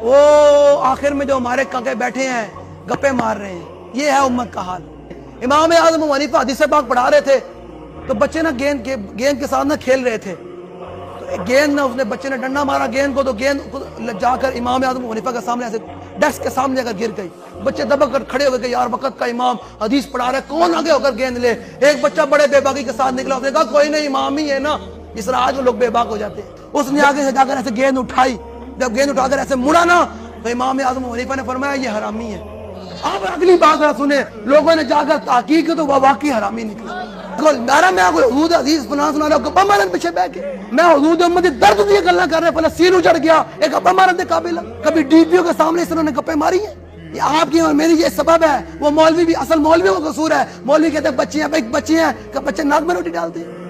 وہ آخر میں جو ہمارے کاکے بیٹھے ہیں گپے مار رہے ہیں، یہ ہے امت کا حال۔ امام اعظم ابو حنیفہ حدیث پاک پڑھا رہے تھے تو بچے نہ گیند کے ساتھ نہ کھیل رہے تھے، تو گیند نہ اس نے بچے نے ڈنڈا مارا گیند کو، تو گیند جا کر امام اعظم ابو حنیفہ کے سامنے ایسے ڈیسک کے سامنے جا کر گر گئی۔ بچے دبک کر کھڑے ہو گئے کہ یار وقت کا امام حدیث پڑھا رہا ہے، کون آگے ہو کر گیند لے؟ ایک بچہ بڑے بے باکی کے ساتھ نکلا، اس نے کہا کوئی نہیں امام ہی ہے نا، جس طرح آج وہ لوگ بے باک ہو جاتے ہیں۔ اس نے آگے سے جا کر ایسے گیند اٹھائی، جب گیند اٹھا کر ایسے مڑا نا تو امام اعظم ابو حنیفہ نے فرمایا یہ حرامی ہے۔ اب اگلی بات ذرا سنیں، لوگوں نے جا کر تحقیق کی تو وہ واقعی حرامی نکلا۔ میں کوئی حدود عزیز فلاں سنا رہا ہوں، گپا مارن پیچھے بیٹھ کے میں حدود امت درد دیے گلا کر رہے، فلسطین اجڑ گیا، ایک گپا مارن دے قابل ہے؟ کبھی ڈی پی او کے سامنے اس طرح نے گپے ماری ہیں؟ یہ آپ کی اور میری یہ سبب ہے۔ وہ مولوی بھی اصل مولویوں کا قصور ہے، مولوی کہتے ہیں بچے ہیں، بھائی بچے ہیں کہ بچے ناک میں روٹی ڈالتے ہیں۔